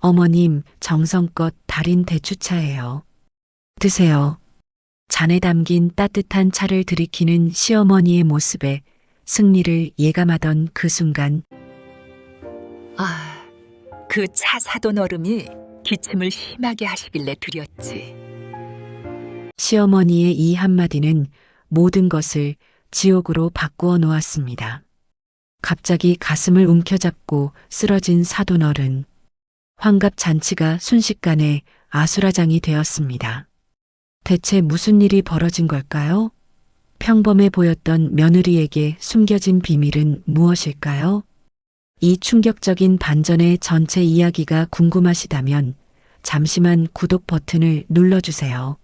어머님, 정성껏 달인 대추차예요. 드세요. 잔에 담긴 따뜻한 차를 들이키는 시어머니의 모습에 승리를 예감하던 그 순간 아, 그 차 사돈 얼음이 기침을 심하게 하시길래 드렸지. 시어머니의 이 한마디는 모든 것을 지옥으로 바꾸어 놓았습니다. 갑자기 가슴을 움켜잡고 쓰러진 사돈어른. 환갑 잔치가 순식간에 아수라장이 되었습니다. 대체 무슨 일이 벌어진 걸까요? 평범해 보였던 며느리에게 숨겨진 비밀은 무엇일까요? 이 충격적인 반전의 전체 이야기가 궁금하시다면 잠시만 구독 버튼을 눌러주세요.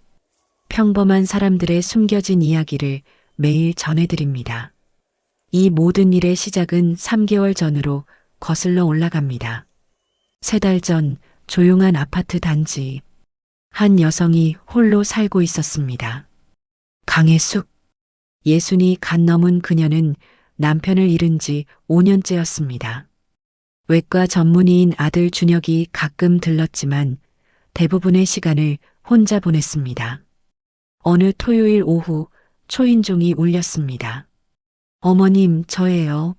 평범한 사람들의 숨겨진 이야기를 매일 전해드립니다. 이 모든 일의 시작은 3개월 전으로 거슬러 올라갑니다. 3달 전 조용한 아파트 단지. 한 여성이 홀로 살고 있었습니다. 강혜숙. 예순이 갓 넘은 그녀는 남편을 잃은 지 5년째였습니다. 외과 전문의인 아들 준혁이 가끔 들렀지만 대부분의 시간을 혼자 보냈습니다. 어느 토요일 오후 초인종이 울렸습니다. 어머님, 저예요.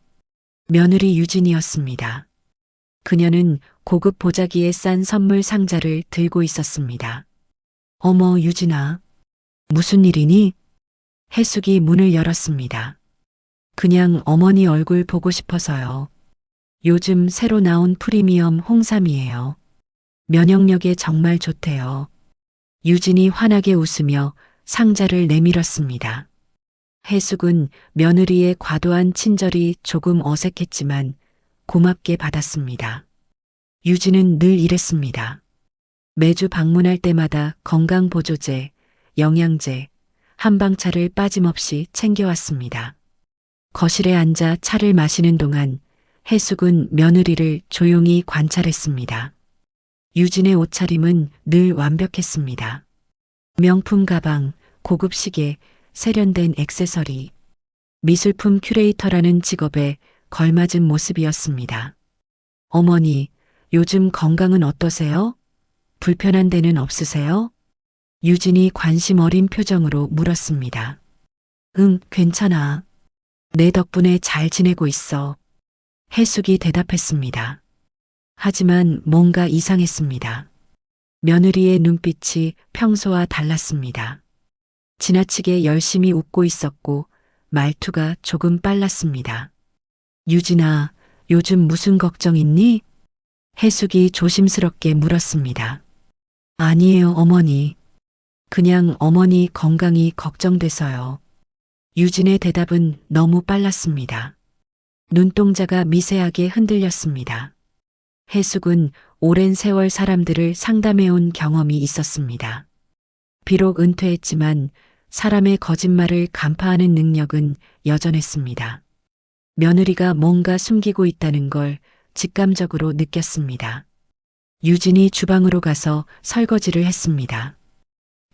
며느리 유진이었습니다. 그녀는 고급 보자기에 싼 선물 상자를 들고 있었습니다. 어머, 유진아. 무슨 일이니? 혜숙이 문을 열었습니다. 그냥 어머니 얼굴 보고 싶어서요. 요즘 새로 나온 프리미엄 홍삼이에요. 면역력에 정말 좋대요. 유진이 환하게 웃으며 상자를 내밀었습니다. 혜숙은 며느리의 과도한 친절이 조금 어색했지만 고맙게 받았습니다. 유진은 늘 이랬습니다. 매주 방문할 때마다 건강보조제, 영양제, 한방차를 빠짐없이 챙겨왔습니다. 거실에 앉아 차를 마시는 동안 혜숙은 며느리를 조용히 관찰했습니다. 유진의 옷차림은 늘 완벽했습니다. 명품 가방, 고급 시계, 세련된 액세서리, 미술품 큐레이터라는 직업에 걸맞은 모습이었습니다. 어머니, 요즘 건강은 어떠세요? 불편한 데는 없으세요? 유진이 관심 어린 표정으로 물었습니다. 응, 괜찮아. 내 덕분에 잘 지내고 있어. 혜숙이 대답했습니다. 하지만 뭔가 이상했습니다. 며느리의 눈빛이 평소와 달랐습니다. 지나치게 열심히 웃고 있었고 말투가 조금 빨랐습니다. 유진아, 요즘 무슨 걱정 있니? 혜숙이 조심스럽게 물었습니다. 아니에요, 어머니. 그냥 어머니 건강이 걱정돼서요. 유진의 대답은 너무 빨랐습니다. 눈동자가 미세하게 흔들렸습니다. 혜숙은 오랜 세월 사람들을 상담해온 경험이 있었습니다. 비록 은퇴했지만 사람의 거짓말을 간파하는 능력은 여전했습니다. 며느리가 뭔가 숨기고 있다는 걸 직감적으로 느꼈습니다. 유진이 주방으로 가서 설거지를 했습니다.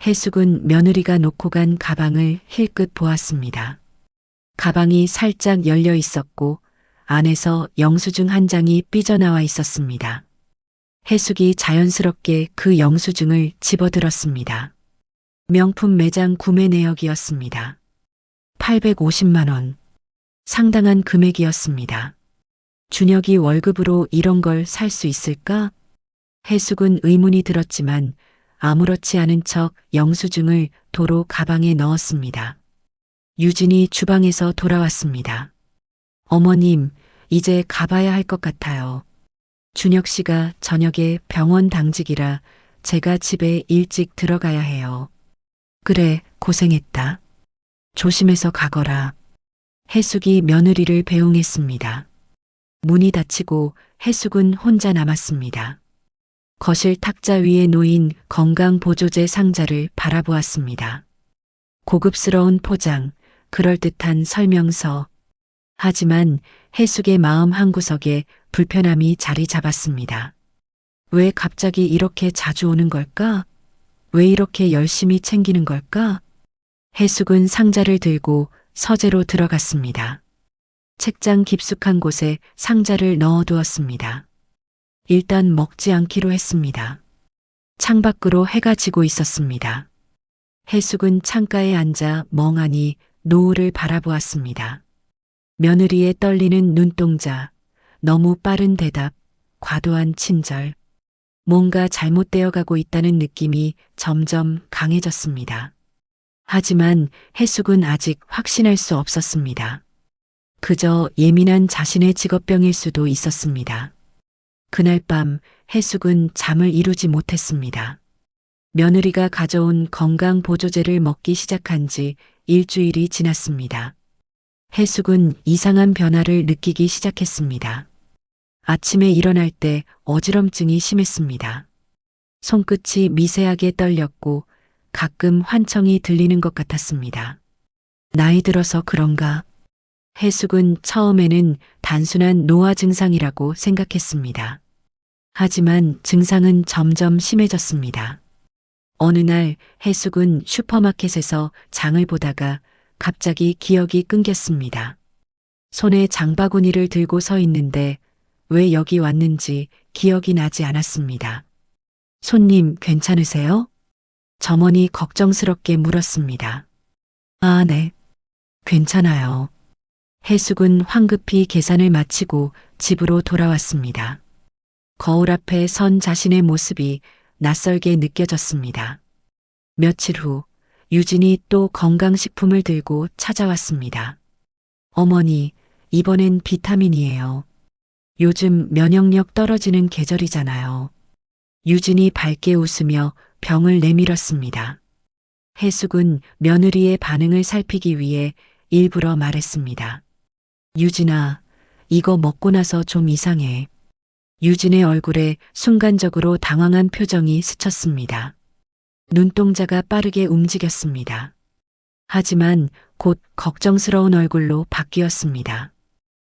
혜숙은 며느리가 놓고 간 가방을 힐끗 보았습니다. 가방이 살짝 열려 있었고 안에서 영수증 한 장이 삐져나와 있었습니다. 혜숙이 자연스럽게 그 영수증을 집어들었습니다. 명품 매장 구매 내역이었습니다. 850만 원. 상당한 금액이었습니다. 준혁이 월급으로 이런 걸 살 수 있을까? 혜숙은 의문이 들었지만 아무렇지 않은 척 영수증을 도로 가방에 넣었습니다. 유진이 주방에서 돌아왔습니다. 어머님, 이제 가봐야 할 것 같아요. 준혁 씨가 저녁에 병원 당직이라 제가 집에 일찍 들어가야 해요. 그래, 고생했다. 조심해서 가거라. 혜숙이 며느리를 배웅했습니다. 문이 닫히고 혜숙은 혼자 남았습니다. 거실 탁자 위에 놓인 건강보조제 상자를 바라보았습니다. 고급스러운 포장, 그럴듯한 설명서. 하지만 혜숙의 마음 한구석에 불편함이 자리 잡았습니다. 왜 갑자기 이렇게 자주 오는 걸까? 왜 이렇게 열심히 챙기는 걸까? 혜숙은 상자를 들고 서재로 들어갔습니다. 책장 깊숙한 곳에 상자를 넣어두었습니다. 일단 먹지 않기로 했습니다. 창밖으로 해가 지고 있었습니다. 해숙은 창가에 앉아 멍하니 노을을 바라보았습니다. 며느리의 떨리는 눈동자, 너무 빠른 대답, 과도한 친절. 뭔가 잘못되어 가고 있다는 느낌이 점점 강해졌습니다. 하지만 해숙은 아직 확신할 수 없었습니다. 그저 예민한 자신의 직업병일 수도 있었습니다. 그날 밤 해숙은 잠을 이루지 못했습니다. 며느리가 가져온 건강보조제를 먹기 시작한 지 일주일이 지났습니다. 해숙은 이상한 변화를 느끼기 시작했습니다. 아침에 일어날 때 어지럼증이 심했습니다. 손끝이 미세하게 떨렸고 가끔 환청이 들리는 것 같았습니다. 나이 들어서 그런가? 해숙은 처음에는 단순한 노화 증상이라고 생각했습니다. 하지만 증상은 점점 심해졌습니다. 어느 날 해숙은 슈퍼마켓에서 장을 보다가 갑자기 기억이 끊겼습니다. 손에 장바구니를 들고 서 있는데 왜 여기 왔는지 기억이 나지 않았습니다. 손님 괜찮으세요? 점원이 걱정스럽게 물었습니다. 아, 네. 괜찮아요. 해숙은 황급히 계산을 마치고 집으로 돌아왔습니다. 거울 앞에 선 자신의 모습이 낯설게 느껴졌습니다. 며칠 후 유진이 또 건강식품을 들고 찾아왔습니다. 어머니, 이번엔 비타민이에요. 요즘 면역력 떨어지는 계절이잖아요. 유진이 밝게 웃으며 병을 내밀었습니다. 해숙은 며느리의 반응을 살피기 위해 일부러 말했습니다. 유진아, 이거 먹고 나서 좀 이상해. 유진의 얼굴에 순간적으로 당황한 표정이 스쳤습니다. 눈동자가 빠르게 움직였습니다. 하지만 곧 걱정스러운 얼굴로 바뀌었습니다.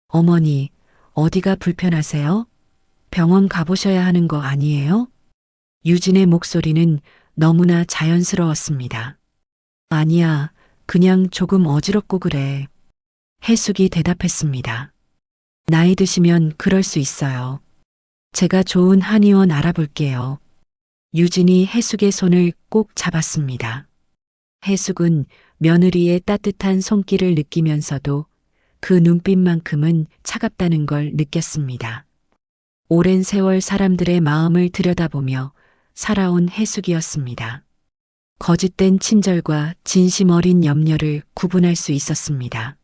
어머니, 어디가 불편하세요? 병원 가보셔야 하는 거 아니에요? 유진의 목소리는 너무나 자연스러웠습니다. 아니야, 그냥 조금 어지럽고 그래. 해숙이 대답했습니다. 나이 드시면 그럴 수 있어요. 제가 좋은 한의원 알아볼게요. 유진이 해숙의 손을 꼭 잡았습니다. 해숙은 며느리의 따뜻한 손길을 느끼면서도 그 눈빛만큼은 차갑다는 걸 느꼈습니다. 오랜 세월 사람들의 마음을 들여다보며 살아온 해숙이었습니다. 거짓된 친절과 진심 어린 염려를 구분할 수 있었습니다.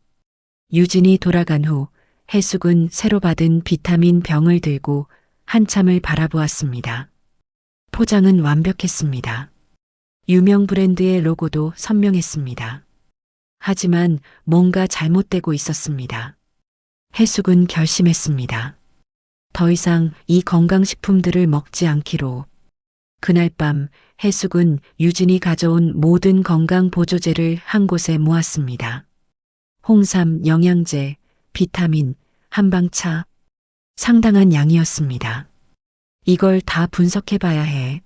유진이 돌아간 후 해숙은 새로 받은 비타민 병을 들고 한참을 바라보았습니다. 포장은 완벽했습니다. 유명 브랜드의 로고도 선명했습니다. 하지만 뭔가 잘못되고 있었습니다. 해숙은 결심했습니다. 더 이상 이 건강식품들을 먹지 않기로. 그날 밤 해숙은 유진이 가져온 모든 건강보조제를 한 곳에 모았습니다. 홍삼, 영양제, 비타민, 한방차. 상당한 양이었습니다. 이걸 다 분석해 봐야 해.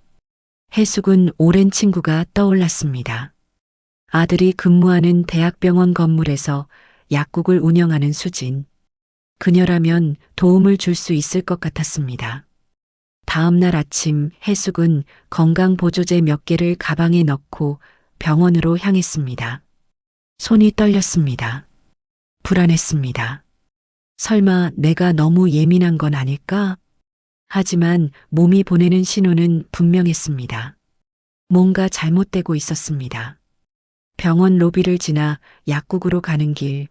해숙은 오랜 친구가 떠올랐습니다. 아들이 근무하는 대학병원 건물에서 약국을 운영하는 수진. 그녀라면 도움을 줄 수 있을 것 같았습니다. 다음 날 아침 해숙은 건강보조제 몇 개를 가방에 넣고 병원으로 향했습니다. 손이 떨렸습니다. 불안했습니다. 설마 내가 너무 예민한 건 아닐까? 하지만 몸이 보내는 신호는 분명했습니다. 뭔가 잘못되고 있었습니다. 병원 로비를 지나 약국으로 가는 길.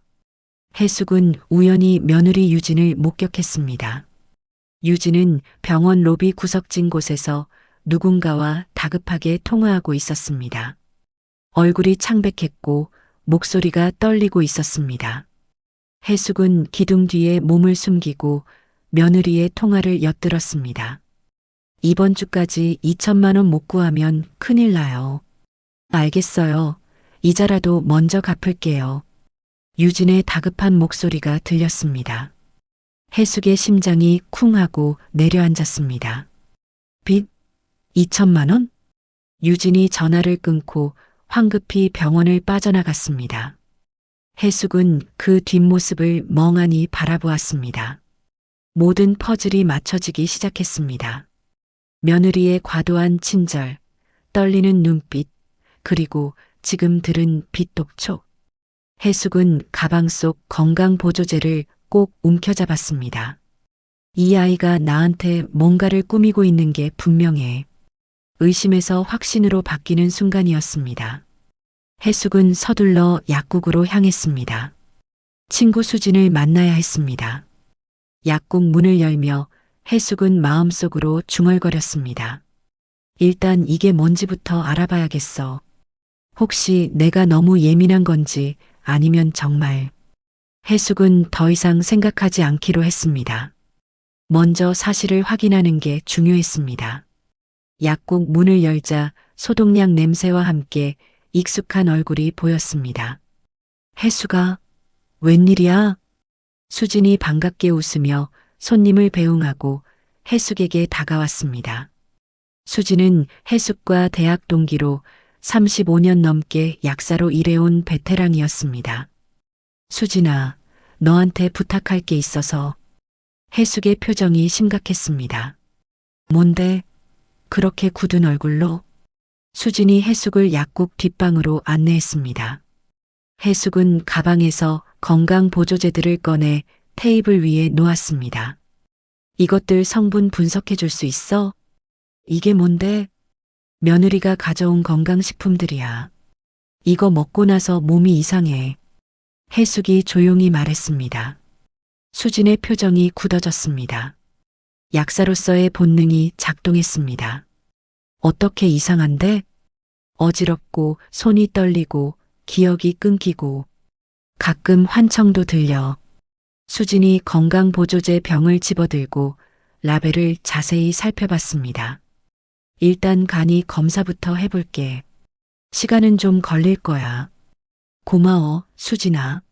해숙은 우연히 며느리 유진을 목격했습니다. 유진은 병원 로비 구석진 곳에서 누군가와 다급하게 통화하고 있었습니다. 얼굴이 창백했고 목소리가 떨리고 있었습니다. 해숙은 기둥 뒤에 몸을 숨기고 며느리의 통화를 엿들었습니다. 이번 주까지 2천만 원 못 구하면 큰일 나요. 알겠어요. 이자라도 먼저 갚을게요. 유진의 다급한 목소리가 들렸습니다. 해숙의 심장이 쿵 하고 내려앉았습니다. 빚? 2천만 원? 유진이 전화를 끊고 황급히 병원을 빠져나갔습니다. 해숙은 그 뒷모습을 멍하니 바라보았습니다. 모든 퍼즐이 맞춰지기 시작했습니다. 며느리의 과도한 친절, 떨리는 눈빛, 그리고 지금 들은 빗독촉. 해숙은 가방 속 건강보조제를 꼭 움켜잡았습니다. 이 아이가 나한테 뭔가를 꾸미고 있는 게 분명해. 의심에서 확신으로 바뀌는 순간이었습니다. 해숙은 서둘러 약국으로 향했습니다. 친구 수진을 만나야 했습니다. 약국 문을 열며 해숙은 마음속으로 중얼거렸습니다. 일단 이게 뭔지부터 알아봐야겠어. 혹시 내가 너무 예민한 건지 아니면 정말. 해숙은 더 이상 생각하지 않기로 했습니다. 먼저 사실을 확인하는 게 중요했습니다. 약국 문을 열자 소독약 냄새와 함께 익숙한 얼굴이 보였습니다. 해숙아, 웬일이야? 수진이 반갑게 웃으며 손님을 배웅하고 해숙에게 다가왔습니다. 수진은 해숙과 대학 동기로 35년 넘게 약사로 일해온 베테랑이었습니다. 수진아, 너한테 부탁할 게 있어서. 해숙의 표정이 심각했습니다. 뭔데? 그렇게 굳은 얼굴로? 수진이 해숙을 약국 뒷방으로 안내했습니다. 해숙은 가방에서 건강보조제들을 꺼내 테이블 위에 놓았습니다. 이것들 성분 분석해 줄 수 있어? 이게 뭔데? 며느리가 가져온 건강식품들이야. 이거 먹고 나서 몸이 이상해. 해숙이 조용히 말했습니다. 수진의 표정이 굳어졌습니다. 약사로서의 본능이 작동했습니다. 어떻게 이상한데? 어지럽고 손이 떨리고 기억이 끊기고 가끔 환청도 들려. 수진이 건강보조제 병을 집어들고 라벨을 자세히 살펴봤습니다. 일단 간이 검사부터 해볼게. 시간은 좀 걸릴 거야. 고마워, 수진아.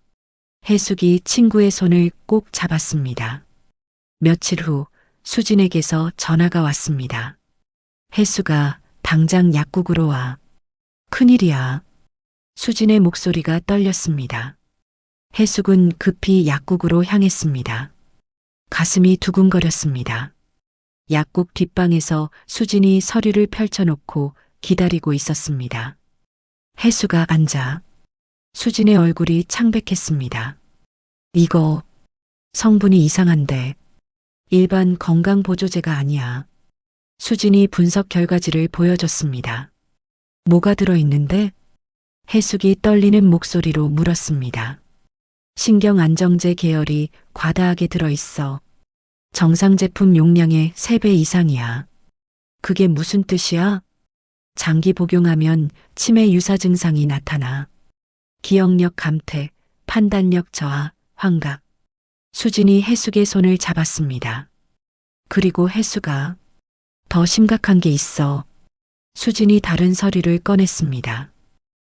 해숙이 친구의 손을 꼭 잡았습니다. 며칠 후 수진에게서 전화가 왔습니다. 해숙아, 당장 약국으로 와. 큰일이야. 수진의 목소리가 떨렸습니다. 해숙은 급히 약국으로 향했습니다. 가슴이 두근거렸습니다. 약국 뒷방에서 수진이 서류를 펼쳐놓고 기다리고 있었습니다. 해숙아, 앉아. 수진의 얼굴이 창백했습니다. 이거 성분이 이상한데 일반 건강보조제가 아니야. 수진이 분석 결과지를 보여줬습니다. 뭐가 들어있는데? 해숙이 떨리는 목소리로 물었습니다. 신경안정제 계열이 과다하게 들어있어. 정상 제품 용량의 3배 이상이야. 그게 무슨 뜻이야? 장기 복용하면 치매 유사 증상이 나타나. 기억력 감퇴, 판단력 저하, 환각. 수진이 해숙의 손을 잡았습니다. 그리고 해숙아, 더 심각한 게 있어. 수진이 다른 서류를 꺼냈습니다.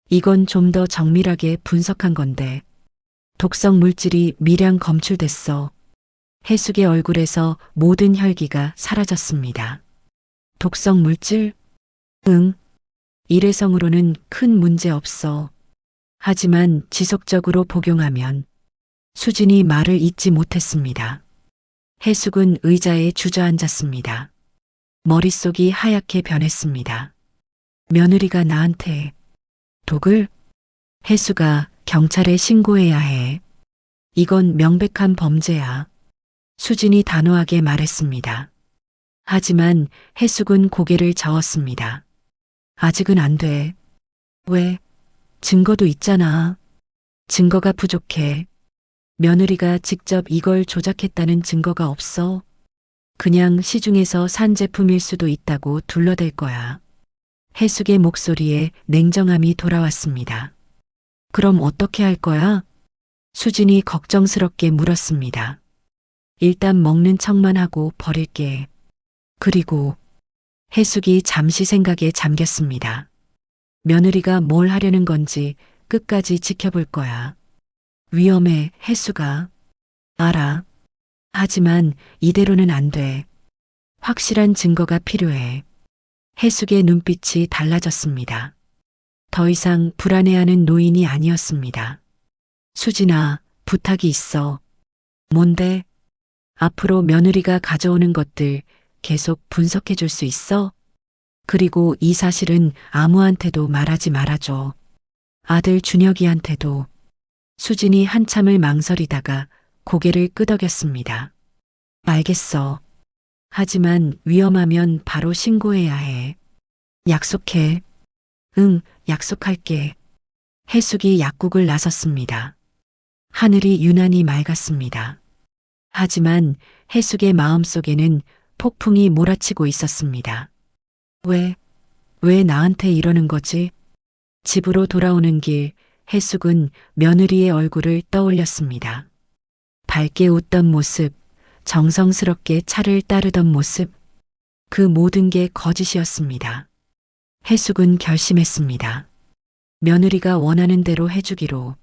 이건 좀 더 정밀하게 분석한 건데 독성 물질이 미량 검출됐어. 해숙의 얼굴에서 모든 혈기가 사라졌습니다. 독성 물질? 응. 일회성으로는 큰 문제 없어. 하지만 지속적으로 복용하면. 수진이 말을 잇지 못했습니다. 해숙은 의자에 주저앉았습니다. 머릿속이 하얗게 변했습니다. 며느리가 나한테 독을? 해숙아, 경찰에 신고해야 해. 이건 명백한 범죄야. 수진이 단호하게 말했습니다. 하지만 해숙은 고개를 저었습니다. 아직은 안 돼. 왜? 증거도 있잖아. 증거가 부족해. 며느리가 직접 이걸 조작했다는 증거가 없어. 그냥 시중에서 산 제품일 수도 있다고 둘러댈 거야. 해숙의 목소리에 냉정함이 돌아왔습니다. 그럼 어떻게 할 거야? 수진이 걱정스럽게 물었습니다. 일단 먹는 척만 하고 버릴게. 그리고 해숙이 잠시 생각에 잠겼습니다. 며느리가 뭘 하려는 건지 끝까지 지켜볼 거야. 위험해, 해숙아. 알아. 하지만 이대로는 안 돼. 확실한 증거가 필요해. 해숙의 눈빛이 달라졌습니다. 더 이상 불안해하는 노인이 아니었습니다. 수진아, 부탁이 있어. 뭔데? 앞으로 며느리가 가져오는 것들 계속 분석해 줄 수 있어? 그리고 이 사실은 아무한테도 말하지 말아줘. 아들 준혁이한테도. 수진이 한참을 망설이다가 고개를 끄덕였습니다. 알겠어. 하지만 위험하면 바로 신고해야 해. 약속해. 응, 약속할게. 해숙이 약국을 나섰습니다. 하늘이 유난히 맑았습니다. 하지만 해숙의 마음속에는 폭풍이 몰아치고 있었습니다. 왜 나한테 이러는 거지? 집으로 돌아오는 길, 해숙은 며느리의 얼굴을 떠올렸습니다. 밝게 웃던 모습, 정성스럽게 차를 따르던 모습, 그 모든 게 거짓이었습니다. 해숙은 결심했습니다. 며느리가 원하는 대로 해주기로,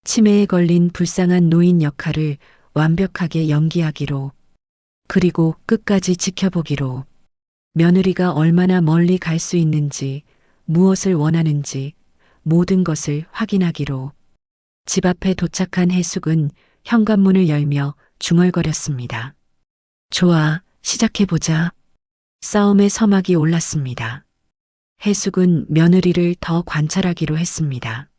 치매에 걸린 불쌍한 노인 역할을 완벽하게 연기하기로, 그리고 끝까지 지켜보기로, 며느리가 얼마나 멀리 갈 수 있는지, 무엇을 원하는지, 모든 것을 확인하기로. 집 앞에 도착한 해숙은 현관문을 열며 중얼거렸습니다. 좋아, 시작해보자. 싸움의 서막이 올랐습니다. 해숙은 며느리를 더 관찰하기로 했습니다.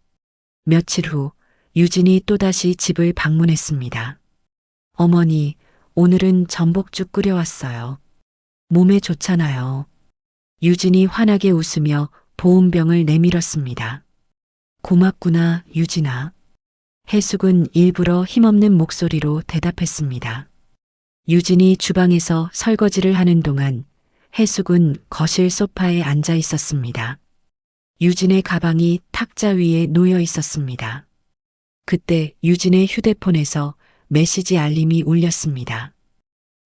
며칠 후 유진이 또다시 집을 방문했습니다. 어머니, 오늘은 전복죽 끓여왔어요. 몸에 좋잖아요. 유진이 환하게 웃으며 보온병을 내밀었습니다. 고맙구나, 유진아. 해숙은 일부러 힘없는 목소리로 대답했습니다. 유진이 주방에서 설거지를 하는 동안 해숙은 거실 소파에 앉아 있었습니다. 유진의 가방이 탁자 위에 놓여 있었습니다. 그때 유진의 휴대폰에서 메시지 알림이 울렸습니다.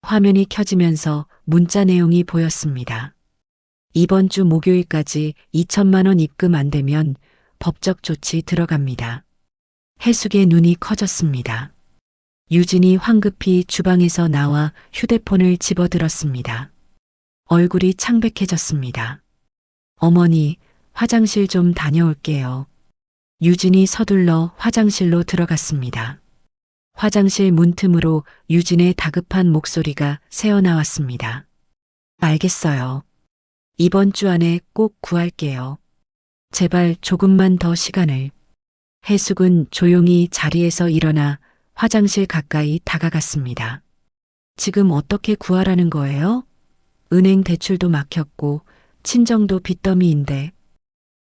화면이 켜지면서 문자 내용이 보였습니다. 이번 주 목요일까지 2천만 원 입금 안 되면 법적 조치 들어갑니다. 해숙의 눈이 커졌습니다. 유진이 황급히 주방에서 나와 휴대폰을 집어들었습니다. 얼굴이 창백해졌습니다. 어머니, 화장실 좀 다녀올게요. 유진이 서둘러 화장실로 들어갔습니다. 화장실 문틈으로 유진의 다급한 목소리가 새어나왔습니다. 알겠어요. 이번 주 안에 꼭 구할게요. 제발 조금만 더 시간을. 해숙은 조용히 자리에서 일어나 화장실 가까이 다가갔습니다. 지금 어떻게 구하라는 거예요? 은행 대출도 막혔고 친정도 빚더미인데.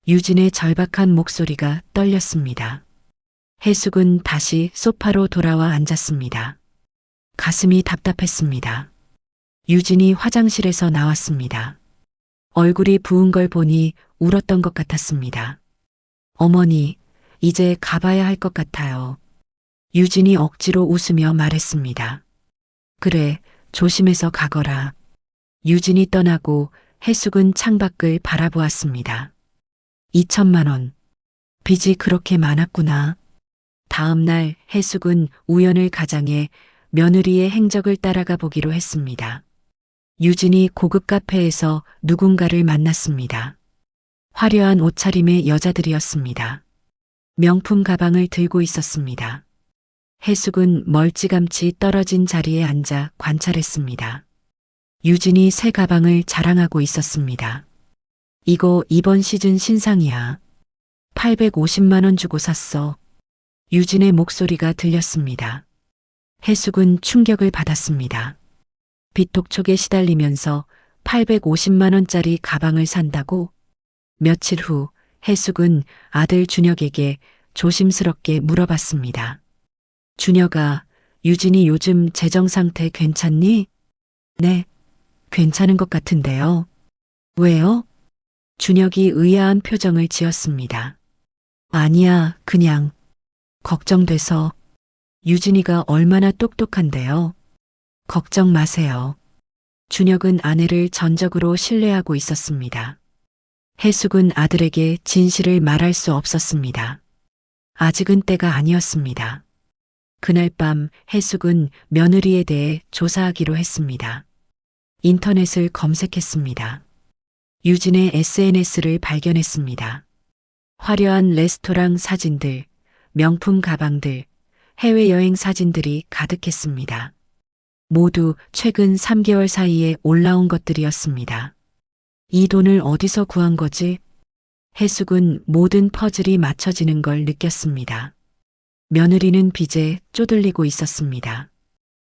유진의 절박한 목소리가 떨렸습니다. 해숙은 다시 소파로 돌아와 앉았습니다. 가슴이 답답했습니다. 유진이 화장실에서 나왔습니다. 얼굴이 부은 걸 보니 울었던 것 같았습니다. 어머니, 이제 가봐야 할 것 같아요. 유진이 억지로 웃으며 말했습니다. 그래, 조심해서 가거라. 유진이 떠나고 해숙은 창밖을 바라보았습니다. 2천만 원. 빚이 그렇게 많았구나. 다음 날 해숙은 우연을 가장해 며느리의 행적을 따라가 보기로 했습니다. 유진이 고급 카페에서 누군가를 만났습니다. 화려한 옷차림의 여자들이었습니다. 명품 가방을 들고 있었습니다. 해숙은 멀찌감치 떨어진 자리에 앉아 관찰했습니다. 유진이 새 가방을 자랑하고 있었습니다. 이거 이번 시즌 신상이야. 850만 원 주고 샀어. 유진의 목소리가 들렸습니다. 해숙은 충격을 받았습니다. 빚독촉에 시달리면서 850만 원짜리 가방을 산다고? 며칠 후 해숙은 아들 준혁에게 조심스럽게 물어봤습니다. 준혁아, 유진이 요즘 재정 상태 괜찮니? 네, 괜찮은 것 같은데요. 왜요? 준혁이 의아한 표정을 지었습니다. 아니야, 그냥 걱정돼서. 유진이가 얼마나 똑똑한데요. 걱정 마세요. 준혁은 아내를 전적으로 신뢰하고 있었습니다. 해숙은 아들에게 진실을 말할 수 없었습니다. 아직은 때가 아니었습니다. 그날 밤 해숙은 며느리에 대해 조사하기로 했습니다. 인터넷을 검색했습니다. 유진의 SNS를 발견했습니다. 화려한 레스토랑 사진들, 명품 가방들, 해외여행 사진들이 가득했습니다. 모두 최근 3개월 사이에 올라온 것들이었습니다. 이 돈을 어디서 구한 거지? 해숙은 모든 퍼즐이 맞춰지는 걸 느꼈습니다. 며느리는 빚에 쪼들리고 있었습니다.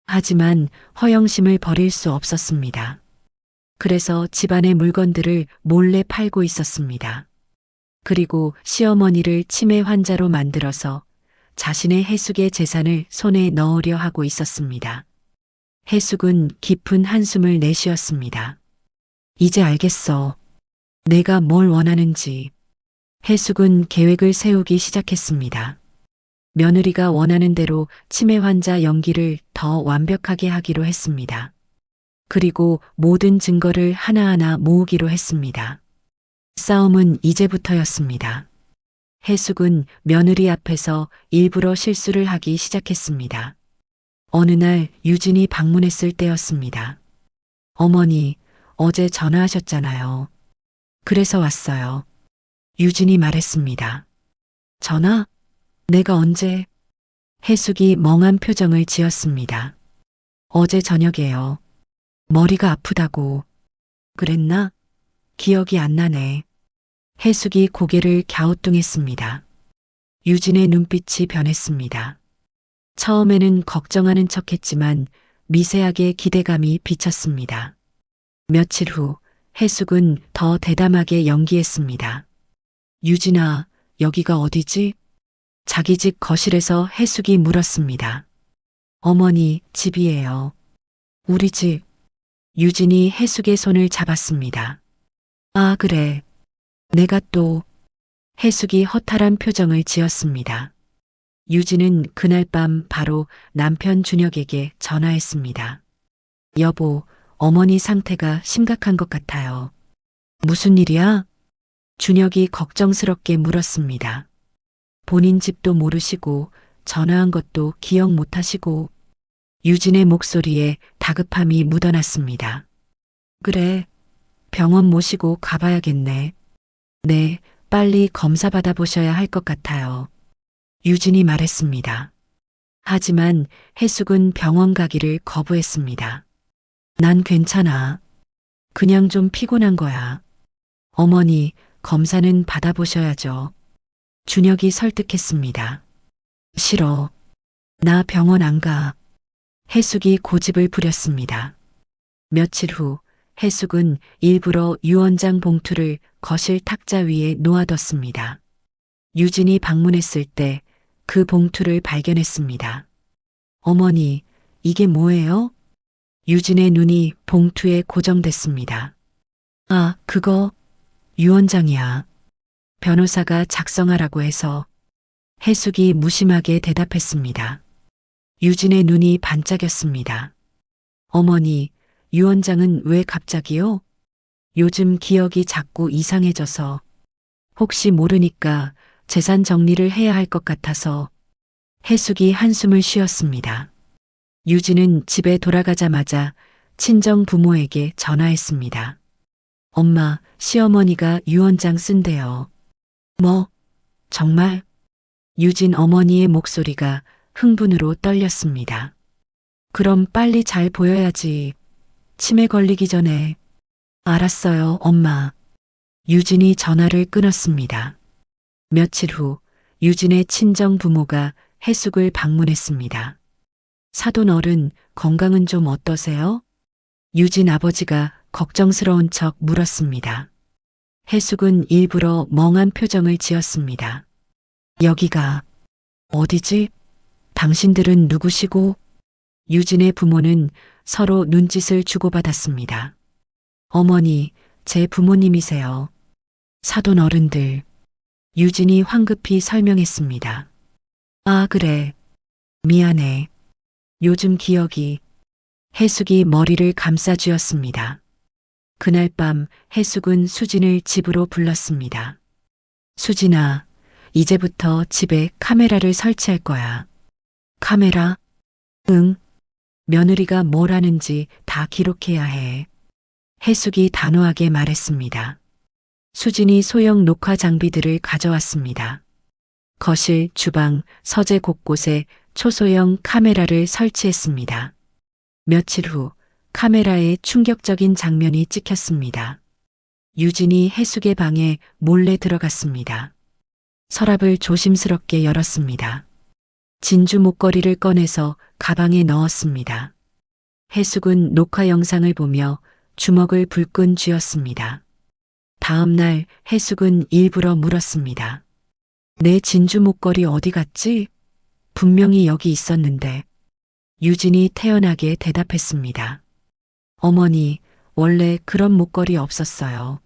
하지만 허영심을 버릴 수 없었습니다. 그래서 집안의 물건들을 몰래 팔고 있었습니다. 그리고 시어머니를 치매 환자로 만들어서 자신의 해숙의 재산을 손에 넣으려 하고 있었습니다. 해숙은 깊은 한숨을 내쉬었습니다. 이제 알겠어. 내가 뭘 원하는지. 해숙은 계획을 세우기 시작했습니다. 며느리가 원하는 대로 치매 환자 연기를 더 완벽하게 하기로 했습니다. 그리고 모든 증거를 하나하나 모으기로 했습니다. 싸움은 이제부터였습니다. 해숙은 며느리 앞에서 일부러 실수를 하기 시작했습니다. 어느 날 유진이 방문했을 때였습니다. 어머니, 어제 전화하셨잖아요. 그래서 왔어요. 유진이 말했습니다. 전화? 내가 언제? 해숙이 멍한 표정을 지었습니다. 어제 저녁에요. 머리가 아프다고. 그랬나? 기억이 안 나네. 해숙이 고개를 갸우뚱했습니다. 유진의 눈빛이 변했습니다. 처음에는 걱정하는 척했지만 미세하게 기대감이 비쳤습니다. 며칠 후 해숙은 더 대담하게 연기했습니다. 유진아, 여기가 어디지? 자기 집 거실에서 해숙이 물었습니다. 어머니, 집이에요. 우리 집. 유진이 해숙의 손을 잡았습니다. 아, 그래. 내가 또. 해숙이 허탈한 표정을 지었습니다. 유진은 그날 밤 바로 남편 준혁에게 전화했습니다. 여보, 어머니 상태가 심각한 것 같아요. 무슨 일이야? 준혁이 걱정스럽게 물었습니다. 본인 집도 모르시고 전화한 것도 기억 못하시고. 유진의 목소리에 다급함이 묻어났습니다. 그래, 병원 모시고 가봐야겠네. 네, 빨리 검사 받아보셔야 할 것 같아요. 유진이 말했습니다. 하지만 해숙은 병원 가기를 거부했습니다. 난 괜찮아. 그냥 좀 피곤한 거야. 어머니, 검사는 받아보셔야죠. 준혁이 설득했습니다. 싫어. 나 병원 안 가. 해숙이 고집을 부렸습니다. 며칠 후 해숙은 일부러 유언장 봉투를 거실 탁자 위에 놓아뒀습니다. 유진이 방문했을 때 그 봉투를 발견했습니다. 어머니, 이게 뭐예요? 유진의 눈이 봉투에 고정됐습니다. 아, 그거 유언장이야. 변호사가 작성하라고 해서. 해숙이 무심하게 대답했습니다. 유진의 눈이 반짝였습니다. 어머니, 유언장은 왜 갑자기요? 요즘 기억이 자꾸 이상해져서. 혹시 모르니까 재산 정리를 해야 할 것 같아서. 해숙이 한숨을 쉬었습니다. 유진은 집에 돌아가자마자 친정 부모에게 전화했습니다. 엄마, 시어머니가 유언장 쓴대요. 뭐? 정말? 유진 어머니의 목소리가 흥분으로 떨렸습니다. 그럼 빨리 잘 보여야지. 치매 걸리기 전에. 알았어요, 엄마. 유진이 전화를 끊었습니다. 며칠 후 유진의 친정 부모가 해숙을 방문했습니다. 사돈 어른, 건강은 좀 어떠세요? 유진 아버지가 걱정스러운 척 물었습니다. 해숙은 일부러 멍한 표정을 지었습니다. 여기가 어디지? 당신들은 누구시고? 유진의 부모는 서로 눈짓을 주고받았습니다. 어머니, 제 부모님이세요. 사돈 어른들. 유진이 황급히 설명했습니다. 아, 그래. 미안해. 요즘 기억이. 해숙이 머리를 감싸쥐었습니다. 그날 밤 해숙은 수진을 집으로 불렀습니다. 수진아, 이제부터 집에 카메라를 설치할 거야. 카메라? 응. 며느리가 뭘 하는지 다 기록해야 해. 해숙이 단호하게 말했습니다. 수진이 소형 녹화 장비들을 가져왔습니다. 거실, 주방, 서재 곳곳에 초소형 카메라를 설치했습니다. 며칠 후 카메라에 충격적인 장면이 찍혔습니다. 유진이 해숙의 방에 몰래 들어갔습니다. 서랍을 조심스럽게 열었습니다. 진주 목걸이를 꺼내서 가방에 넣었습니다. 해숙은 녹화 영상을 보며 주먹을 불끈 쥐었습니다. 다음 날 해숙은 일부러 물었습니다. 내 진주 목걸이 어디 갔지? 분명히 여기 있었는데. 유진이 태연하게 대답했습니다. 어머니, 원래 그런 목걸이 없었어요.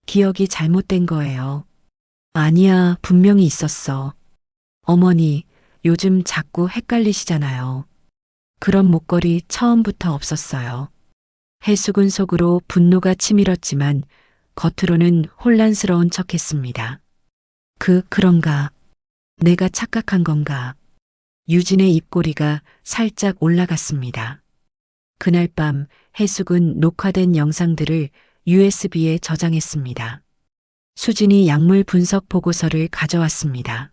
기억이 잘못된 거예요. 아니야, 분명히 있었어. 어머니, 요즘 자꾸 헷갈리시잖아요. 그런 목걸이 처음부터 없었어요. 해숙은 속으로 분노가 치밀었지만 겉으로는 혼란스러운 척했습니다. 그런가? 내가 착각한 건가? 유진의 입꼬리가 살짝 올라갔습니다. 그날 밤 해숙은 녹화된 영상들을 USB에 저장했습니다. 수진이 약물 분석 보고서를 가져왔습니다.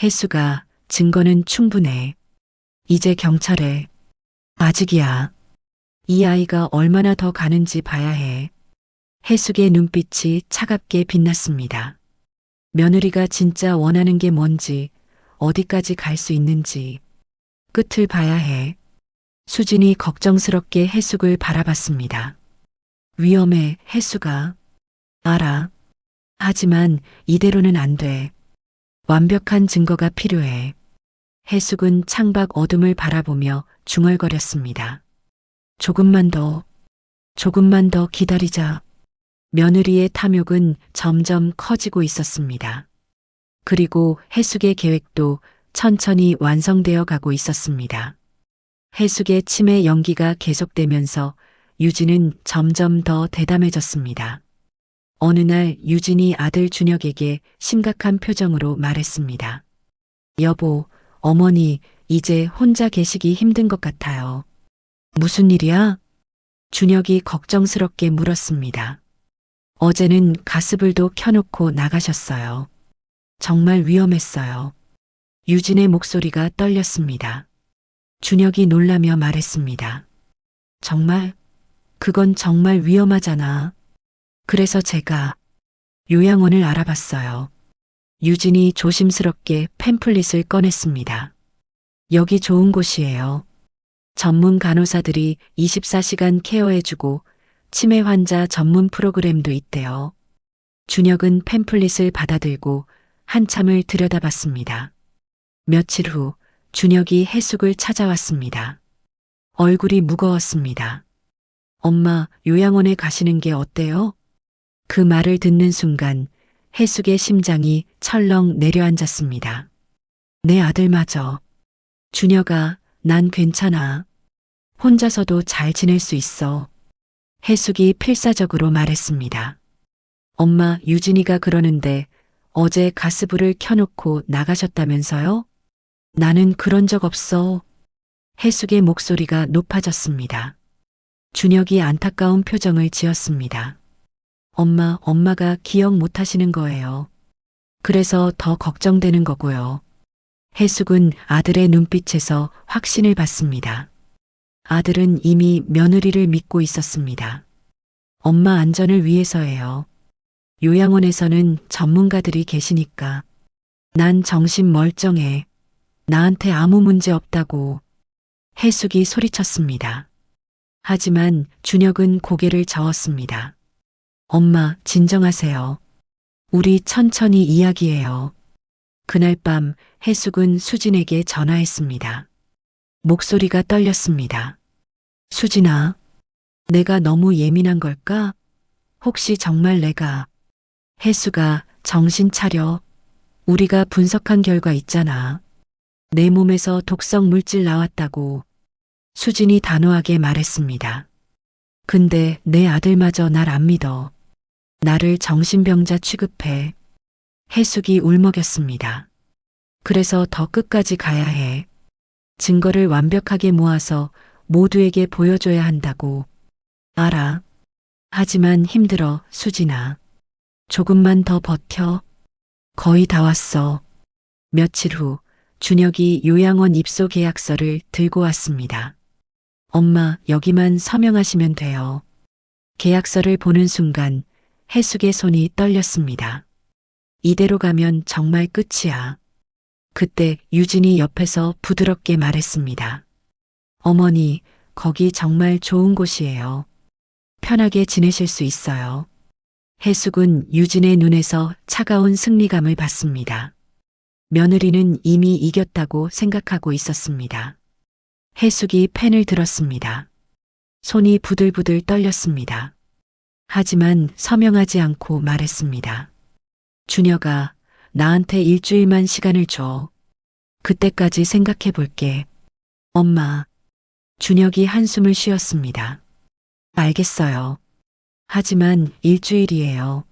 해숙아, 증거는 충분해. 이제 경찰에. 아직이야. 이 아이가 얼마나 더 가는지 봐야 해. 해숙의 눈빛이 차갑게 빛났습니다. 며느리가 진짜 원하는 게 뭔지, 어디까지 갈 수 있는지 끝을 봐야 해. 수진이 걱정스럽게 해숙을 바라봤습니다. 위험해, 해숙아. 알아. 하지만 이대로는 안 돼. 완벽한 증거가 필요해. 해숙은 창밖 어둠을 바라보며 중얼거렸습니다. 조금만 더 기다리자. 며느리의 탐욕은 점점 커지고 있었습니다. 그리고 해숙의 계획도 천천히 완성되어 가고 있었습니다. 해숙의 치매 연기가 계속되면서 유진은 점점 더 대담해졌습니다. 어느 날 유진이 아들 준혁에게 심각한 표정으로 말했습니다. 여보, 어머니 이제 혼자 계시기 힘든 것 같아요. 무슨 일이야? 준혁이 걱정스럽게 물었습니다. 어제는 가스불도 켜놓고 나가셨어요. 정말 위험했어요. 유진의 목소리가 떨렸습니다. 준혁이 놀라며 말했습니다. 정말? 그건 정말 위험하잖아. 그래서 제가 요양원을 알아봤어요. 유진이 조심스럽게 팸플릿을 꺼냈습니다. 여기 좋은 곳이에요. 전문 간호사들이 24시간 케어해주고 치매 환자 전문 프로그램도 있대요. 준혁은 팸플릿을 받아들고 한참을 들여다봤습니다. 며칠 후 준혁이 해숙을 찾아왔습니다. 얼굴이 무거웠습니다. 엄마, 요양원에 가시는 게 어때요? 그 말을 듣는 순간 해숙의 심장이 철렁 내려앉았습니다. 내 아들마저. 준혁아, 난 괜찮아. 혼자서도 잘 지낼 수 있어. 해숙이 필사적으로 말했습니다. 엄마, 유진이가 그러는데 어제 가스불을 켜놓고 나가셨다면서요? 나는 그런 적 없어. 해숙의 목소리가 높아졌습니다. 준혁이 안타까운 표정을 지었습니다. 엄마가 기억 못 하시는 거예요. 그래서 더 걱정되는 거고요. 해숙은 아들의 눈빛에서 확신을 받습니다. 아들은 이미 며느리를 믿고 있었습니다. 엄마 안전을 위해서예요. 요양원에서는 전문가들이 계시니까. 난 정신 멀쩡해. 나한테 아무 문제 없다고. 해숙이 소리쳤습니다. 하지만 준혁은 고개를 저었습니다. 엄마, 진정하세요. 우리 천천히 이야기해요. 그날 밤 해숙은 수진에게 전화했습니다. 목소리가 떨렸습니다. 수진아, 내가 너무 예민한 걸까? 혹시 정말 내가... 해숙아, 정신 차려. 우리가 분석한 결과 있잖아. 내 몸에서 독성 물질 나왔다고. 수진이 단호하게 말했습니다. 근데 내 아들마저 날 안 믿어. 나를 정신병자 취급해. 해숙이 울먹였습니다. 그래서 더 끝까지 가야 해. 증거를 완벽하게 모아서 모두에게 보여줘야 한다고. 알아. 하지만 힘들어, 수진아. 조금만 더 버텨. 거의 다 왔어. 며칠 후 준혁이 요양원 입소 계약서를 들고 왔습니다. 엄마, 여기만 서명하시면 돼요. 계약서를 보는 순간 해숙의 손이 떨렸습니다. 이대로 가면 정말 끝이야. 그때 유진이 옆에서 부드럽게 말했습니다. 어머니, 거기 정말 좋은 곳이에요. 편하게 지내실 수 있어요. 해숙은 유진의 눈에서 차가운 승리감을 받습니다. 며느리는 이미 이겼다고 생각하고 있었습니다. 해숙이 펜을 들었습니다. 손이 부들부들 떨렸습니다. 하지만 서명하지 않고 말했습니다. 준혁아, 나한테 일주일만 시간을 줘. 그때까지 생각해 볼게. 엄마. 준혁이 한숨을 쉬었습니다. 알겠어요. 하지만 일주일이에요.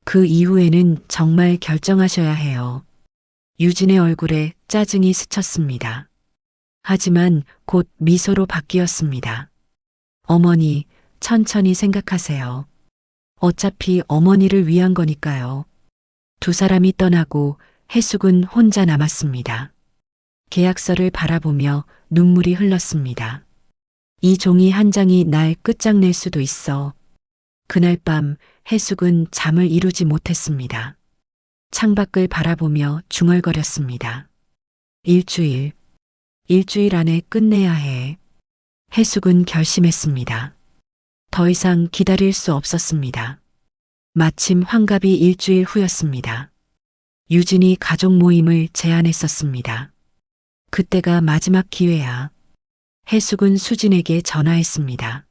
그 이후에는 정말 결정하셔야 해요. 유진의 얼굴에 짜증이 스쳤습니다. 하지만 곧 미소로 바뀌었습니다. 어머니, 천천히 생각하세요. 어차피 어머니를 위한 거니까요. 두 사람이 떠나고 해숙은 혼자 남았습니다. 계약서를 바라보며 눈물이 흘렀습니다. 이 종이 한 장이 날 끝장낼 수도 있어. 그날 밤 해숙은 잠을 이루지 못했습니다. 창밖을 바라보며 중얼거렸습니다. 일주일 안에 끝내야 해. 해숙은 결심했습니다. 더 이상 기다릴 수 없었습니다. 마침 환갑이 일주일 후였습니다. 유진이 가족 모임을 제안했었습니다. 그때가 마지막 기회야. 해숙은 수진에게 전화했습니다.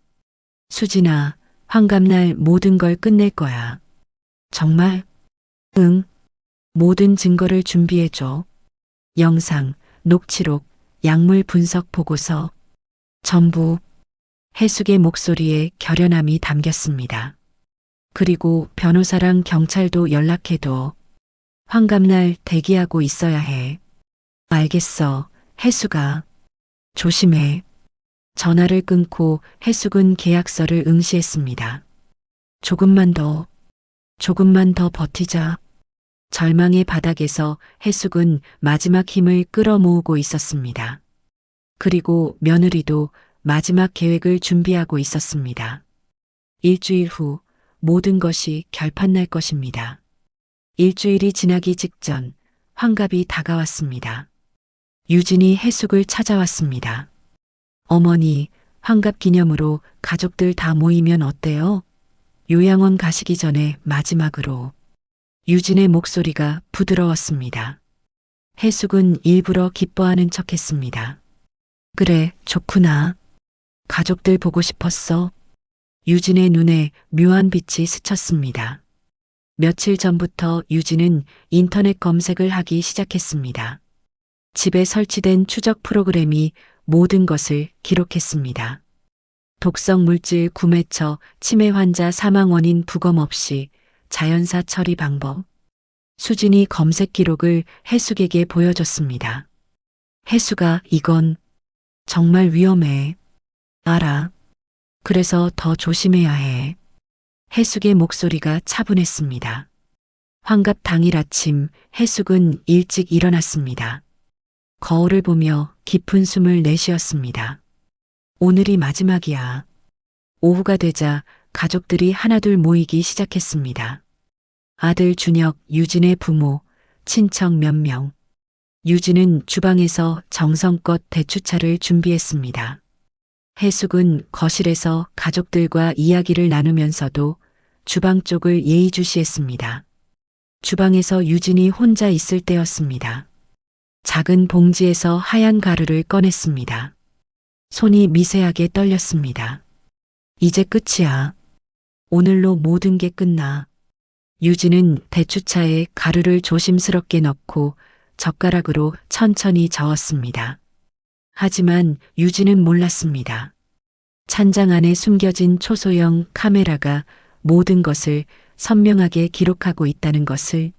수진아, 환갑날 모든 걸 끝낼 거야. 정말? 응. 모든 증거를 준비해줘. 영상, 녹취록, 약물 분석 보고서. 전부. 해숙의 목소리에 결연함이 담겼습니다. 그리고 변호사랑 경찰도 연락해둬. 환갑날 대기하고 있어야 해. 알겠어, 해숙아. 조심해. 전화를 끊고 해숙은 계약서를 응시했습니다. 조금만 더 버티자. 절망의 바닥에서 해숙은 마지막 힘을 끌어모으고 있었습니다. 그리고 며느리도 마지막 계획을 준비하고 있었습니다. 일주일 후 모든 것이 결판날 것입니다. 일주일이 지나기 직전 환갑이 다가왔습니다. 유진이 해숙을 찾아왔습니다. 어머니, 환갑 기념으로 가족들 다 모이면 어때요? 요양원 가시기 전에 마지막으로. 유진의 목소리가 부드러웠습니다. 해숙은 일부러 기뻐하는 척했습니다. 그래, 좋구나. 가족들 보고 싶었어. 유진의 눈에 묘한 빛이 스쳤습니다. 며칠 전부터 유진은 인터넷 검색을 하기 시작했습니다. 집에 설치된 추적 프로그램이 모든 것을 기록했습니다. 독성 물질 구매처, 치매 환자 사망 원인 부검 없이 자연사 처리 방법. 수진이 검색 기록을 해숙에게 보여줬습니다. 해숙아, 이건 정말 위험해. 알아. 그래서 더 조심해야 해. 해숙의 목소리가 차분했습니다. 환갑 당일 아침 해숙은 일찍 일어났습니다. 거울을 보며 깊은 숨을 내쉬었습니다. 오늘이 마지막이야. 오후가 되자 가족들이 하나둘 모이기 시작했습니다. 아들 준혁, 유진의 부모, 친척 몇 명. 유진은 주방에서 정성껏 대추차를 준비했습니다. 해숙은 거실에서 가족들과 이야기를 나누면서도 주방 쪽을 예의주시했습니다. 주방에서 유진이 혼자 있을 때였습니다. 작은 봉지에서 하얀 가루를 꺼냈습니다. 손이 미세하게 떨렸습니다. 이제 끝이야. 오늘로 모든 게 끝나. 유진은 대추차에 가루를 조심스럽게 넣고 젓가락으로 천천히 저었습니다. 하지만 유진은 몰랐습니다. 찬장 안에 숨겨진 초소형 카메라가 모든 것을 선명하게 기록하고 있다는 것을.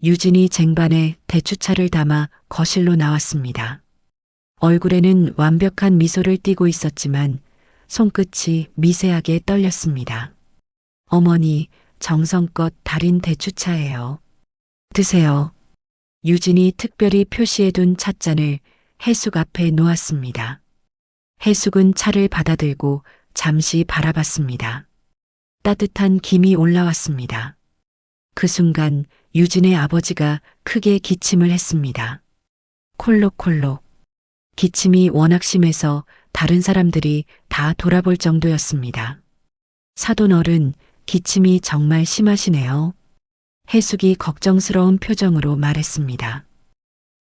유진이 쟁반에 대추차를 담아 거실로 나왔습니다. 얼굴에는 완벽한 미소를 띠고 있었지만 손끝이 미세하게 떨렸습니다. 어머니, 정성껏 달인 대추차예요. 드세요. 유진이 특별히 표시해둔 찻잔을 해숙 앞에 놓았습니다. 해숙은 차를 받아들고 잠시 바라봤습니다. 따뜻한 김이 올라왔습니다. 그 순간 유진의 아버지가 크게 기침을 했습니다. 콜록콜록. 기침이 워낙 심해서 다른 사람들이 다 돌아볼 정도였습니다. 사돈 어른, 기침이 정말 심하시네요. 해숙이 걱정스러운 표정으로 말했습니다.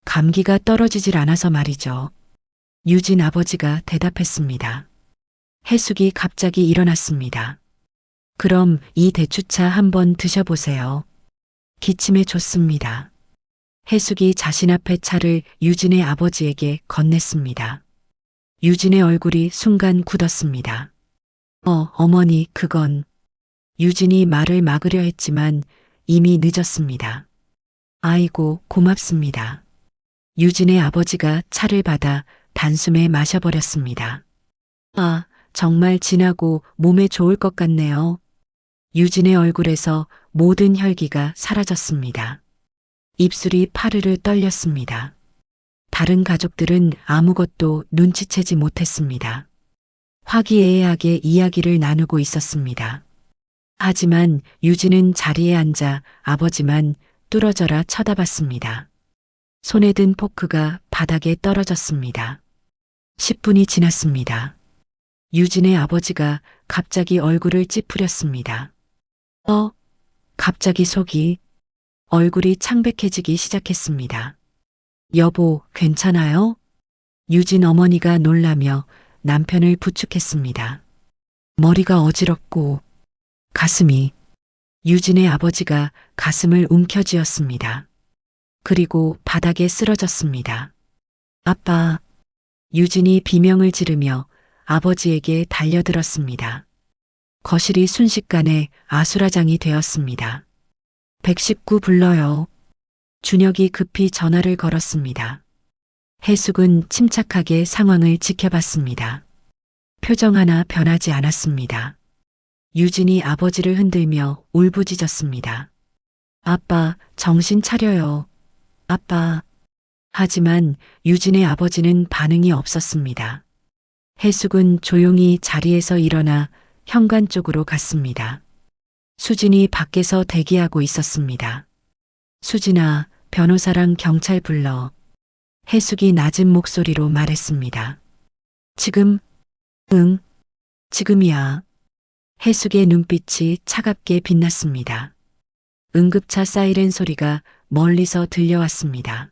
감기가 떨어지질 않아서 말이죠. 유진 아버지가 대답했습니다. 해숙이 갑자기 일어났습니다. 그럼 이 대추차 한번 드셔보세요. 기침에 좋습니다. 해숙이 자신 앞에 차를 유진의 아버지에게 건넸습니다. 유진의 얼굴이 순간 굳었습니다. 어머니, 그건. 유진이 말을 막으려 했지만 이미 늦었습니다. 아이고, 고맙습니다. 유진의 아버지가 차를 받아 단숨에 마셔버렸습니다. 아, 정말 진하고 몸에 좋을 것 같네요. 유진의 얼굴에서 모든 혈기가 사라졌습니다. 입술이 파르르 떨렸습니다. 다른 가족들은 아무것도 눈치채지 못했습니다. 화기애애하게 이야기를 나누고 있었습니다. 하지만 유진은 자리에 앉아 아버지만 뚫어져라 쳐다봤습니다. 손에 든 포크가 바닥에 떨어졌습니다. 10분이 지났습니다. 유진의 아버지가 갑자기 얼굴을 찌푸렸습니다. 갑자기 속이, 얼굴이 창백해지기 시작했습니다. 여보, 괜찮아요? 유진 어머니가 놀라며 남편을 부축했습니다. 머리가 어지럽고 가슴이. 유진의 아버지가 가슴을 움켜쥐었습니다. 그리고 바닥에 쓰러졌습니다. 아빠. 유진이 비명을 지르며 아버지에게 달려들었습니다. 거실이 순식간에 아수라장이 되었습니다. 119 불러요. 준혁이 급히 전화를 걸었습니다. 해숙은 침착하게 상황을 지켜봤습니다. 표정 하나 변하지 않았습니다. 유진이 아버지를 흔들며 울부짖었습니다. 아빠, 정신 차려요. 아빠. 하지만 유진의 아버지는 반응이 없었습니다. 해숙은 조용히 자리에서 일어나 현관 쪽으로 갔습니다. 수진이 밖에서 대기하고 있었습니다. 수진아, 변호사랑 경찰 불러. 해숙이 낮은 목소리로 말했습니다. 지금? 응, 지금이야. 해숙의 눈빛이 차갑게 빛났습니다. 응급차 사이렌 소리가 멀리서 들려왔습니다.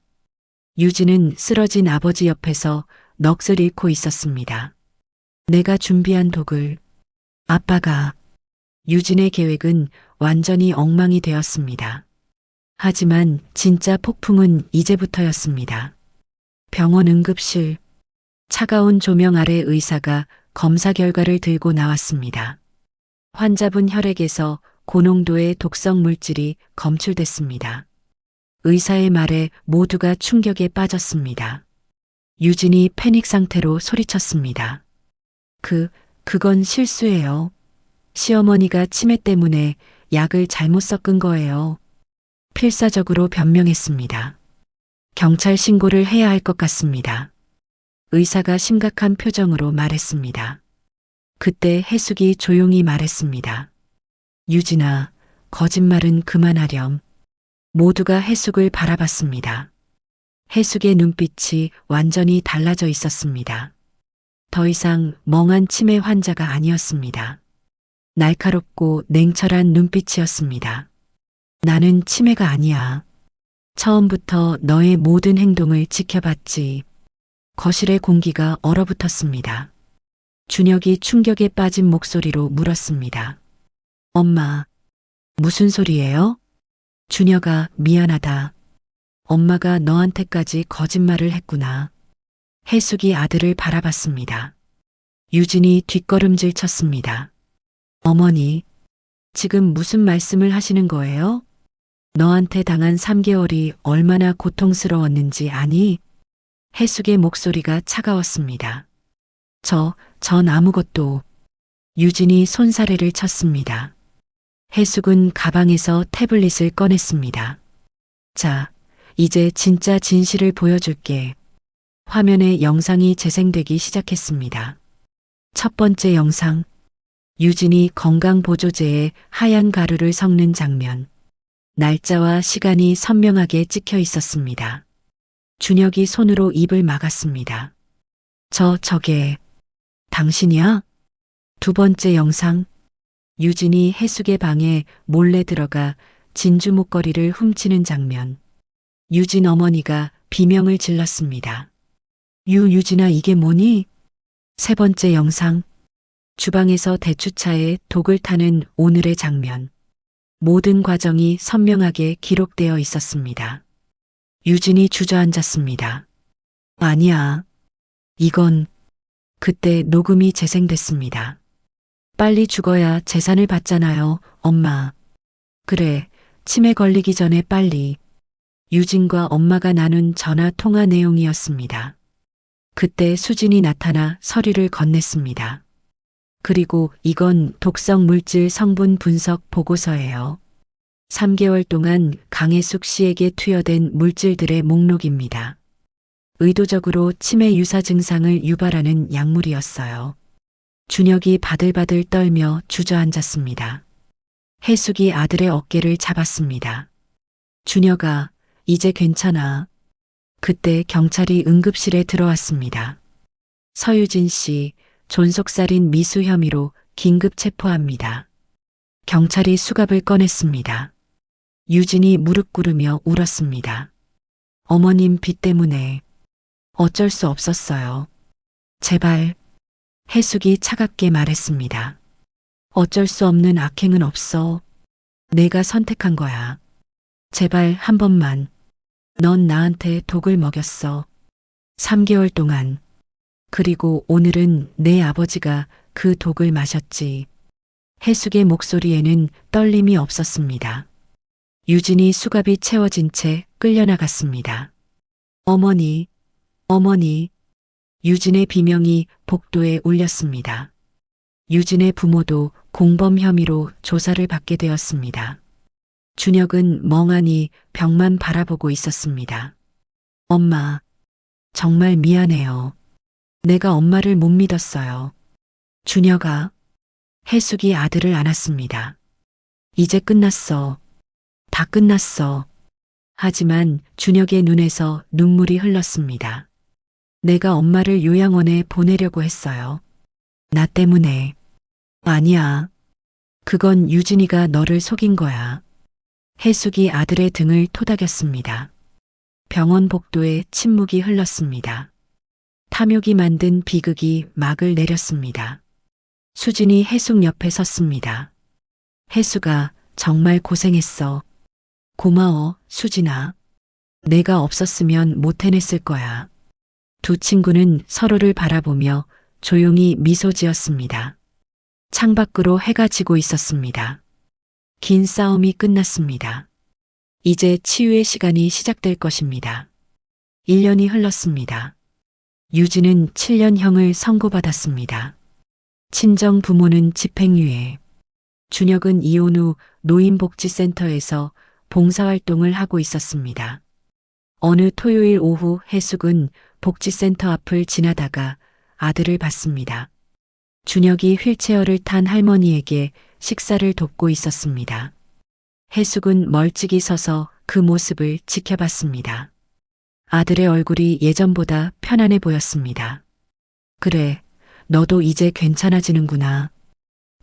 유진은 쓰러진 아버지 옆에서 넋을 잃고 있었습니다. 내가 준비한 독을. 아빠가. 유진의 계획은 완전히 엉망이 되었습니다. 하지만 진짜 폭풍은 이제부터였습니다. 병원 응급실. 차가운 조명 아래 의사가 검사 결과를 들고 나왔습니다. 환자분 혈액에서 고농도의 독성 물질이 검출됐습니다. 의사의 말에 모두가 충격에 빠졌습니다. 유진이 패닉 상태로 소리쳤습니다. 그건 실수예요. 시어머니가 치매 때문에 약을 잘못 섞은 거예요. 필사적으로 변명했습니다. 경찰 신고를 해야 할 것 같습니다. 의사가 심각한 표정으로 말했습니다. 그때 해숙이 조용히 말했습니다. 유진아, 거짓말은 그만하렴. 모두가 해숙을 바라봤습니다. 해숙의 눈빛이 완전히 달라져 있었습니다. 더 이상 멍한 치매 환자가 아니었습니다. 날카롭고 냉철한 눈빛이었습니다. 나는 치매가 아니야. 처음부터 너의 모든 행동을 지켜봤지. 거실의 공기가 얼어붙었습니다. 준혁이 충격에 빠진 목소리로 물었습니다. 엄마, 무슨 소리예요? 준혁아, 미안하다. 엄마가 너한테까지 거짓말을 했구나. 해숙이 아들을 바라봤습니다. 유진이 뒷걸음질 쳤습니다. 어머니, 지금 무슨 말씀을 하시는 거예요? 너한테 당한 3개월이 얼마나 고통스러웠는지 아니? 해숙의 목소리가 차가웠습니다. 전 아무것도. 유진이 손사래를 쳤습니다. 해숙은 가방에서 태블릿을 꺼냈습니다. 자, 이제 진짜 진실을 보여줄게. 화면에 영상이 재생되기 시작했습니다. 첫 번째 영상. 유진이 건강보조제에 하얀 가루를 섞는 장면. 날짜와 시간이 선명하게 찍혀 있었습니다. 준혁이 손으로 입을 막았습니다. 저게 당신이야? 두 번째 영상. 유진이 해숙의 방에 몰래 들어가 진주 목걸이를 훔치는 장면. 유진 어머니가 비명을 질렀습니다. 유진아, 이게 뭐니? 세 번째 영상. 주방에서 대추차에 독을 타는 오늘의 장면. 모든 과정이 선명하게 기록되어 있었습니다. 유진이 주저앉았습니다. 아니야. 이건 그때 녹음이 재생됐습니다. 빨리 죽어야 재산을 받잖아요, 엄마. 그래, 치매 걸리기 전에 빨리. 유진과 엄마가 나눈 전화 통화 내용이었습니다. 그때 수진이 나타나 서류를 건넸습니다. 그리고 이건 독성 물질 성분 분석 보고서예요. 3개월 동안 강혜숙 씨에게 투여된 물질들의 목록입니다. 의도적으로 치매 유사 증상을 유발하는 약물이었어요. 준혁이 바들바들 떨며 주저앉았습니다. 해숙이 아들의 어깨를 잡았습니다. 준혁아, 이제 괜찮아. 그때 경찰이 응급실에 들어왔습니다. 서유진 씨, 존속살인 미수 혐의로 긴급 체포합니다. 경찰이 수갑을 꺼냈습니다. 유진이 무릎 꿇으며 울었습니다. 어머님 빚 때문에 어쩔 수 없었어요. 제발. 해숙이 차갑게 말했습니다. 어쩔 수 없는 악행은 없어. 내가 선택한 거야. 제발 한 번만. 넌 나한테 독을 먹였어. 3개월 동안. 그리고 오늘은 내 아버지가 그 독을 마셨지. 해숙의 목소리에는 떨림이 없었습니다. 유진이 수갑이 채워진 채 끌려나갔습니다. 어머니, 어머니. 유진의 비명이 복도에 울렸습니다. 유진의 부모도 공범 혐의로 조사를 받게 되었습니다. 준혁은 멍하니 벽만 바라보고 있었습니다. 엄마, 정말 미안해요. 내가 엄마를 못 믿었어요. 준혁아. 해숙이 아들을 안았습니다. 이제 끝났어. 다 끝났어. 하지만 준혁의 눈에서 눈물이 흘렀습니다. 내가 엄마를 요양원에 보내려고 했어요. 나 때문에. 아니야. 그건 유진이가 너를 속인 거야. 해숙이 아들의 등을 토닥였습니다. 병원 복도에 침묵이 흘렀습니다. 탐욕이 만든 비극이 막을 내렸습니다. 수진이 해숙 옆에 섰습니다. 해숙아, 정말 고생했어. 고마워, 수진아. 내가 없었으면 못 해냈을 거야. 두 친구는 서로를 바라보며 조용히 미소 지었습니다. 창밖으로 해가 지고 있었습니다. 긴 싸움이 끝났습니다. 이제 치유의 시간이 시작될 것입니다. 1년이 흘렀습니다. 유진은 7년형을 선고받았습니다. 친정 부모는 집행유예. 준혁은 이혼 후 노인복지센터에서 봉사활동을 하고 있었습니다. 어느 토요일 오후 해숙은 복지센터 앞을 지나다가 아들을 봤습니다. 준혁이 휠체어를 탄 할머니에게 식사를 돕고 있었습니다. 해숙은 멀찍이 서서 그 모습을 지켜봤습니다. 아들의 얼굴이 예전보다 편안해 보였습니다. 그래, 너도 이제 괜찮아지는구나.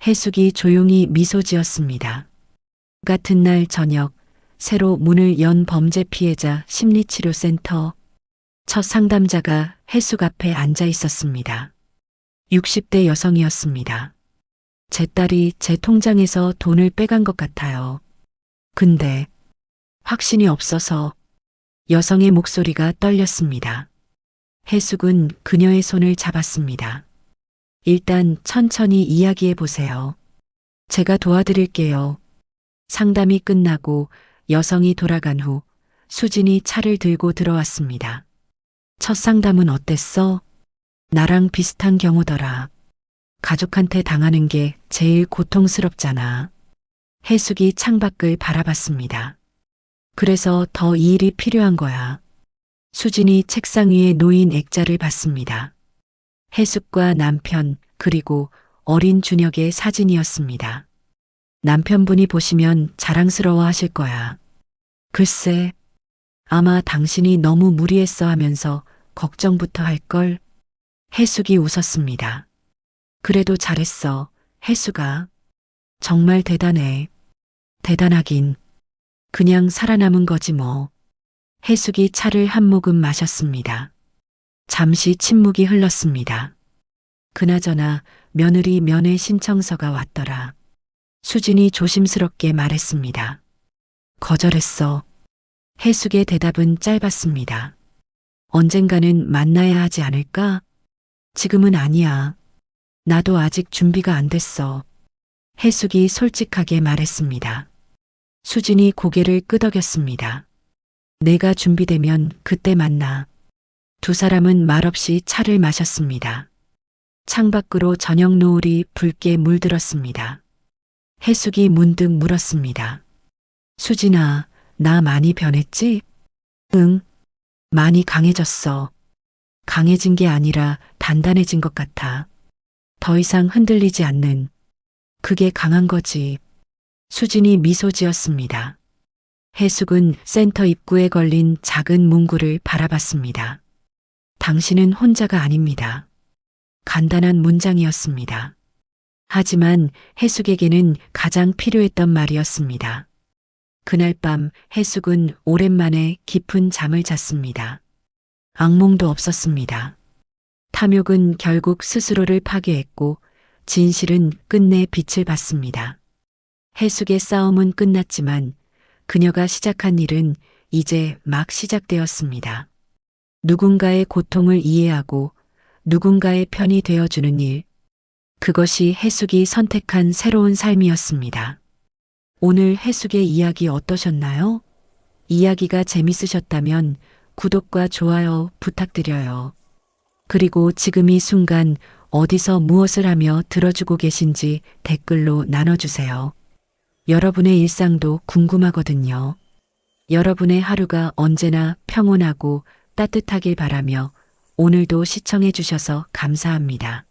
해숙이 조용히 미소 지었습니다. 같은 날 저녁, 새로 문을 연 범죄 피해자 심리치료센터. 첫 상담자가 해숙 앞에 앉아 있었습니다. 60대 여성이었습니다. 제 딸이 제 통장에서 돈을 빼간 것 같아요. 근데 확신이 없어서. 여성의 목소리가 떨렸습니다. 해숙은 그녀의 손을 잡았습니다. 일단 천천히 이야기해 보세요. 제가 도와드릴게요. 상담이 끝나고 여성이 돌아간 후 수진이 차를 들고 들어왔습니다. 첫 상담은 어땠어? 나랑 비슷한 경우더라. 가족한테 당하는 게 제일 고통스럽잖아. 해숙이 창밖을 바라봤습니다. 그래서 더 이 일이 필요한 거야. 수진이 책상 위에 놓인 액자를 봤습니다. 해숙과 남편 그리고 어린 준혁의 사진이었습니다. 남편분이 보시면 자랑스러워 하실 거야. 글쎄, 아마 당신이 너무 무리했어 하면서 걱정부터 할걸. 해숙이 웃었습니다. 그래도 잘했어, 해숙아. 정말 대단해. 대단하긴. 그냥 살아남은 거지 뭐. 해숙이 차를 한 모금 마셨습니다. 잠시 침묵이 흘렀습니다. 그나저나 며느리 면회 신청서가 왔더라. 수진이 조심스럽게 말했습니다. 거절했어. 해숙의 대답은 짧았습니다. 언젠가는 만나야 하지 않을까? 지금은 아니야. 나도 아직 준비가 안 됐어. 해숙이 솔직하게 말했습니다. 수진이 고개를 끄덕였습니다. 내가 준비되면 그때 만나. 두 사람은 말없이 차를 마셨습니다. 창밖으로 저녁 노을이 붉게 물들었습니다. 해숙이 문득 물었습니다. 수진아, 나 많이 변했지? 응, 많이 강해졌어. 강해진 게 아니라 단단해진 것 같아. 더 이상 흔들리지 않는. 그게 강한 거지. 수진이 미소 지었습니다. 해숙은 센터 입구에 걸린 작은 문구를 바라봤습니다. 당신은 혼자가 아닙니다. 간단한 문장이었습니다. 하지만 해숙에게는 가장 필요했던 말이었습니다. 그날 밤 해숙은 오랜만에 깊은 잠을 잤습니다. 악몽도 없었습니다. 탐욕은 결국 스스로를 파괴했고 진실은 끝내 빛을 발습니다. 해숙의 싸움은 끝났지만 그녀가 시작한 일은 이제 막 시작되었습니다. 누군가의 고통을 이해하고 누군가의 편이 되어주는 일. 그것이 해숙이 선택한 새로운 삶이었습니다. 오늘 해숙의 이야기 어떠셨나요? 이야기가 재밌으셨다면 구독과 좋아요 부탁드려요. 그리고 지금 이 순간 어디서 무엇을 하며 들어주고 계신지 댓글로 나눠주세요. 여러분의 일상도 궁금하거든요. 여러분의 하루가 언제나 평온하고 따뜻하길 바라며 오늘도 시청해 주셔서 감사합니다.